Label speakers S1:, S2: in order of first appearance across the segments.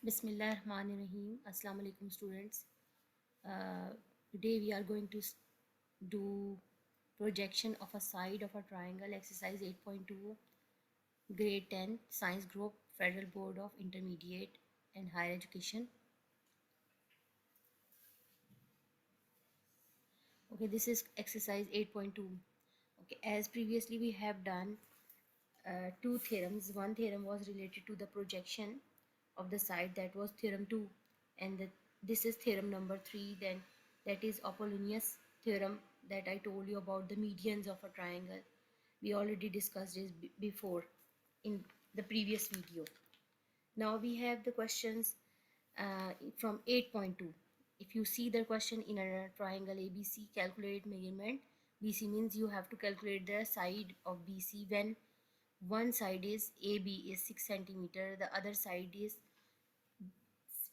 S1: Bismillahirrahmanirrahim. Assalamu alaikum students. Today we are going to do projection of a side of a triangle exercise 8.2 grade 10 science group Federal Board of Intermediate and Higher Education. Okay, this is exercise 8.2. Okay, as previously we have done two theorems. One theorem was related to the projection of the side, that was theorem 2, and this is theorem number 3, then that is Apollonius theorem that I told you about the medians of a triangle. We already discussed this before in the previous video. Now we have the questions from 8.2. If you see the question in a triangle ABC, calculate measurement. BC means you have to calculate the side of BC when one side is AB is 6 centimeter, the other side is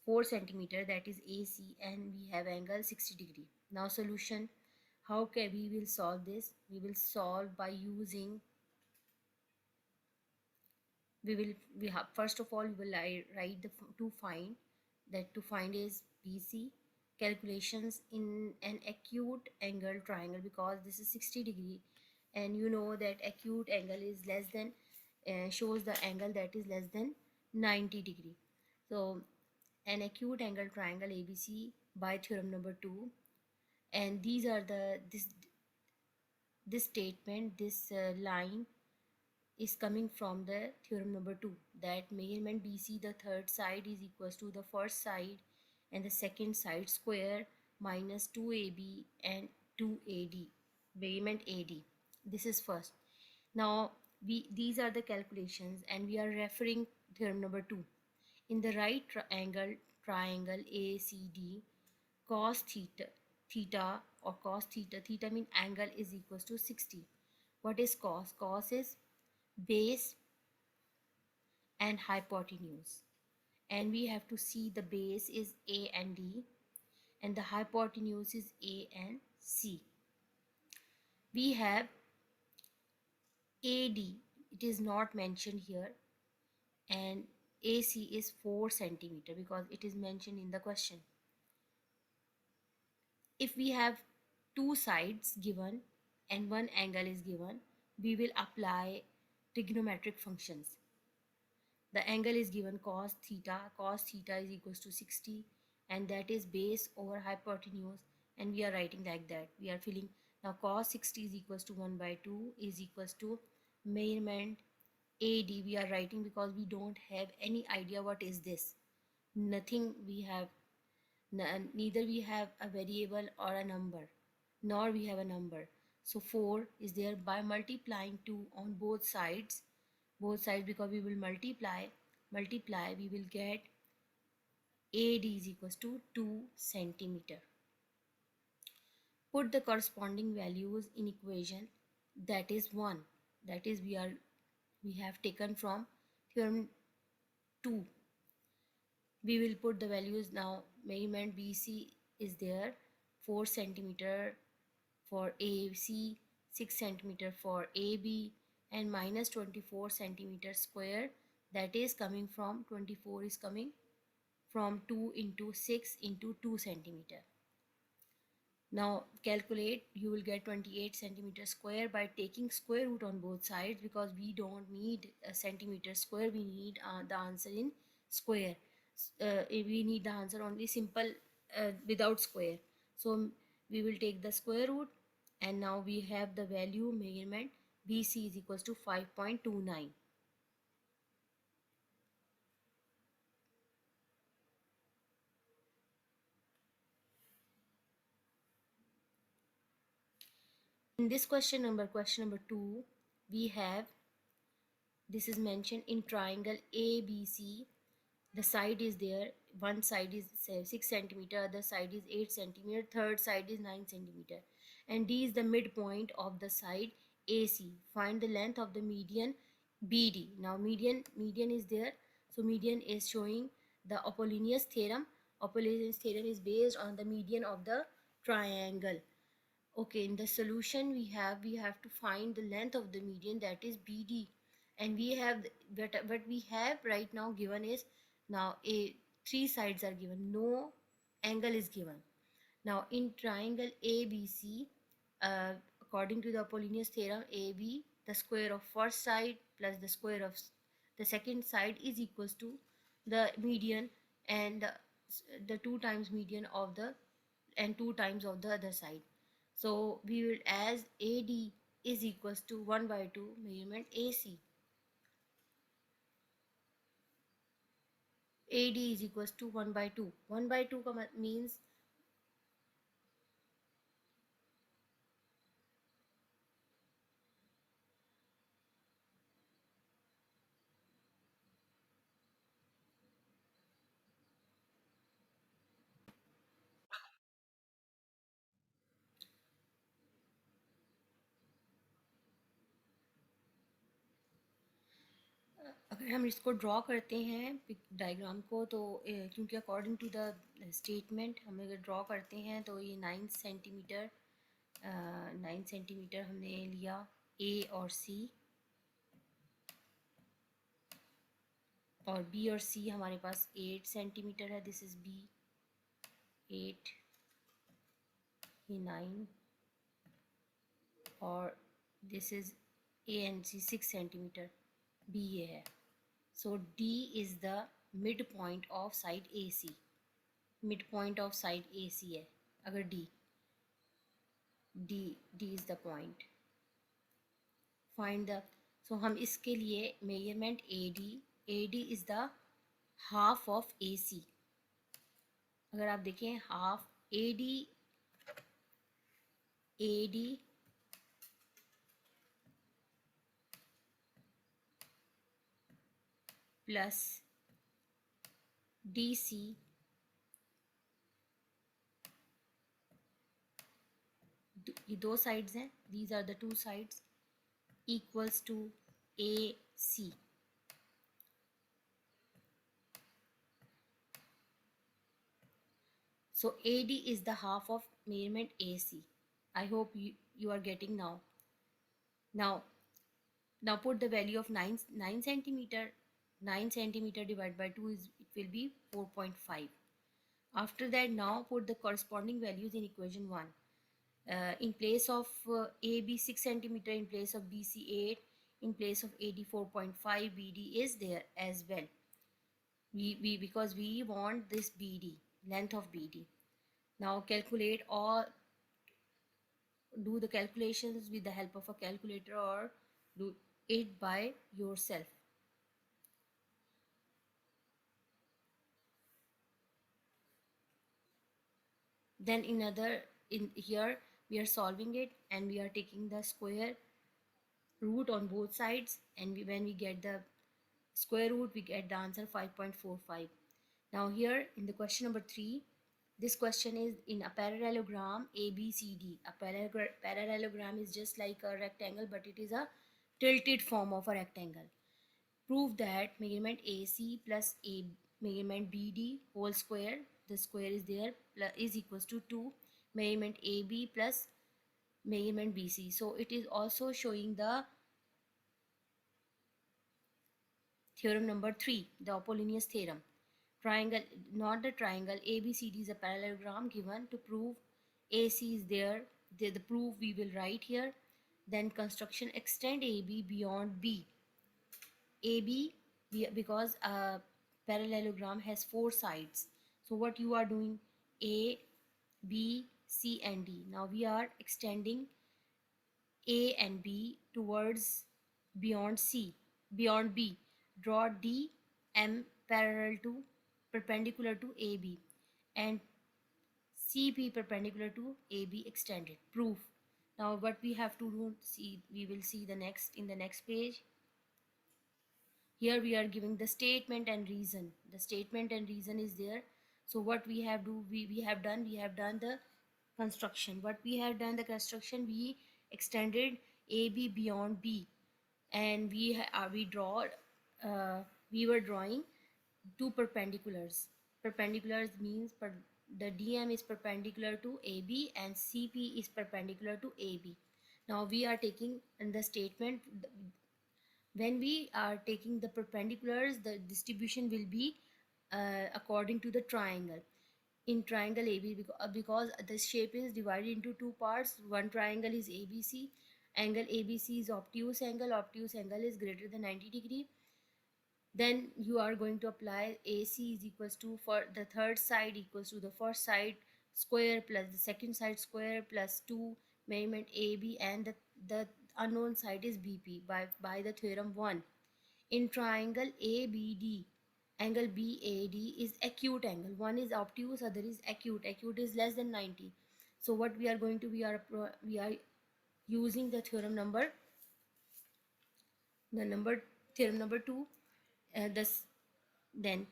S1: 4 centimeter, that is AC, and we have angle 60 degree. Now solution, how can we will solve this? We will solve by using, we have first of all we will write the to find, that to find is BC calculations in an acute angle triangle, because this is 60 degree and you know that acute angle is less than shows the angle that is less than 90 degree. So an acute angle triangle ABC by theorem number 2, and these are this statement, this line is coming from the theorem number 2, that measurement BC, the third side, is equals to the first side and the second side square minus 2AB and 2AD, measurement AD. This is first. Now these are the calculations and we are referring theorem number 2. In the right triangle ACD, cos theta or cos theta mean angle is equals to 60. What is cos? Cos is base and hypotenuse, and we have to see the base is A and D and the hypotenuse is A and C. We have AD, it is not mentioned here, and AC is 4 centimeter because it is mentioned in the question. If we have two sides given and one angle is given, we will apply trigonometric functions. The angle is given cos theta is equals to 60, and that is base over hypotenuse, and we are writing like that. We are filling. Now cos 60 is equals to 1 by 2 is equals to measurement AD. We are writing because we don't have any idea what is this. Nothing we have, neither we have a variable or a number, nor we have a number. So 4 is there. By multiplying 2 on both sides, because we will multiply, we will get AD is equals to 2 centimeter. Put the corresponding values in equation, that is 1, that is we have taken from theorem 2. We will put the values now. Measurement BC is there, 4 centimeter for AC, 6 centimeter for AB, and minus 24 centimeter square, that is coming from 24 is coming from 2 into 6 into 2 centimeter. Now calculate, you will get 28 centimeter square by taking square root on both sides, because we don't need a centimeter square, we need the answer in square. We need the answer only simple without square. So we will take the square root, and now we have the value measurement BC is equals to 5.29. In this question number 2, we have, this is mentioned in triangle ABC, the side is there, one side is say 6 centimeter, other side is 8 centimeter, third side is 9 centimeter, and D is the midpoint of the side AC. Find the length of the median BD. Now median is there, so median is showing the Apollonius theorem. Apollonius theorem is based on the median of the triangle. Okay, in the solution we have to find the length of the median, that is BD, and we have what we have right now given is, now a three sides are given, no angle is given. Now in triangle ABC, according to the Apollonius theorem, AB, the square of first side plus the square of the second side is equals to the median, and the two times median of the and two times of the other side. So we will, as AD is equals to 1 by 2 measurement AC. AD is equals to 1 by 2. 1 by 2 means अगर हम इसको draw करते हैं diagram को, तो क्योंकि according to the statement हम अगर ड्रॉ करते हैं तो ये 9 सेंटीमीटर 9 सेंटीमीटर हमने लिया ए और सी, और बी और सी हमारे पास 8 सेंटीमीटर है, दिस इज़ बी 8, ये 9, और this is A and C 6 centimetre, B ये है. So D is the midpoint of side AC. Midpoint of side AC है अगर D is the point. Find the, so हम इसके लिए measurement AD is the half of AC. अगर आप देखें half AD plus DC ये दो sides हैं, these are the two sides, equals to AC. So AD is the half of measurement AC. I hope you are getting now. Now put the value of 9 centimeter. 9 centimeter divided by 2 is, it will be 4.5. After that, now put the corresponding values in equation 1. In place of AB 6 centimeter, in place of BC 8, in place of AD 4.5, BD is there as well. Because we want this BD, length of BD. Now calculate, or do the calculations with the help of a calculator, or do it by yourself. Then in here we are solving it, and we are taking the square root on both sides, and when we get the square root, we get the answer 5.45. Now here in the question number 3, this question is in a parallelogram ABCD. A parallelogram is just like a rectangle, but it is a tilted form of a rectangle. Prove that measurement AC plus measurement BD whole square, the square is there, is equals to 2 measurement AB plus measurement BC. So it is also showing the theorem number 3, the Apollonius theorem. Triangle, not the triangle, ABCD is a parallelogram given. To prove AC is there, the proof we will write here. Then construction, extend AB beyond B. AB, because a parallelogram has 4 sides. So what you are doing, A, B, C and D. Now we are extending A and B towards beyond C, beyond B. Draw DM perpendicular to AB and CP perpendicular to AB extended. Proof. Now what we have to do, we will see the next in the next page. Here we are giving the statement and reason. The statement and reason is there. So what we have done the construction. What we have done the construction, we extended AB beyond B, and we were drawing two perpendiculars. Perpendiculars means the DM is perpendicular to AB and CP is perpendicular to AB. Now we are taking in the statement, when we are taking the perpendiculars, the distribution will be according to the triangle. In triangle AB, because the shape is divided into two parts. One triangle is ABC. Angle ABC is obtuse angle. Obtuse angle is greater than 90 degree. Then you are going to apply AC is equals to, for the third side equals to the first side square plus the second side square plus 2 measurement AB, and the unknown side is BP by the theorem 1. In triangle ABD, angle BAD is acute angle. One is obtuse, other is acute. Acute is less than 90. So what we are going to, we are using the theorem number, the number theorem number 2. This then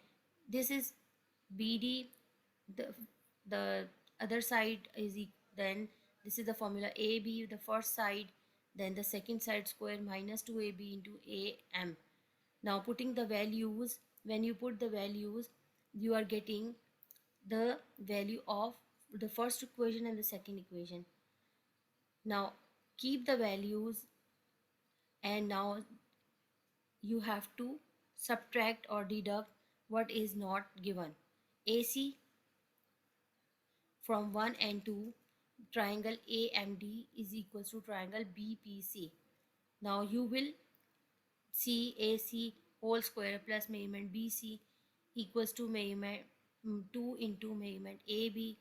S1: this is BD, the the other side is then this is the formula AB, the first side, then the second side square minus 2AB into AM. Now putting the values, when you put the values, you are getting the value of the first equation and the second equation. Now keep the values, and now you have to subtract or deduct what is not given. AC from 1 and 2, triangle AMD is equals to triangle BPC. Now you will see AC whole square plus measurement BC equals to measurement 2 into measurement AB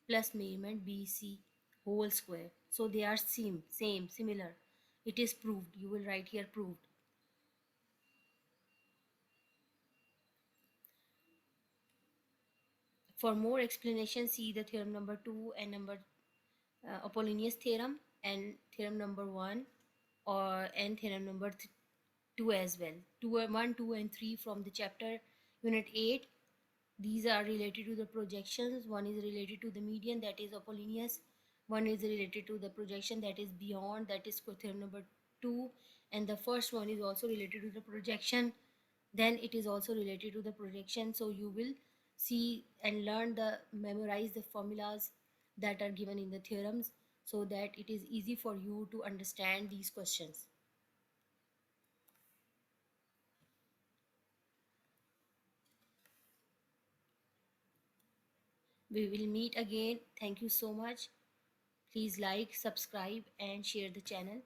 S1: plus measurement BC whole square. So they are same, similar. It is proved. You will write here proved. For more explanation, see the theorem number 2 and number Apollonius theorem and theorem number 1, or and theorem number 2 as well. 1, 2 and 3 from the chapter unit 8. These are related to the projections. One is related to the median, that is Apollonius. One is related to the projection, that is beyond, that is theorem number 2. And the first one is also related to the projection. Then it is also related to the projection. So you will see and learn the memorize the formulas that are given in the theorems, so that it is easy for you to understand these questions. We will meet again. Thank you so much. Please like, subscribe and share the channel.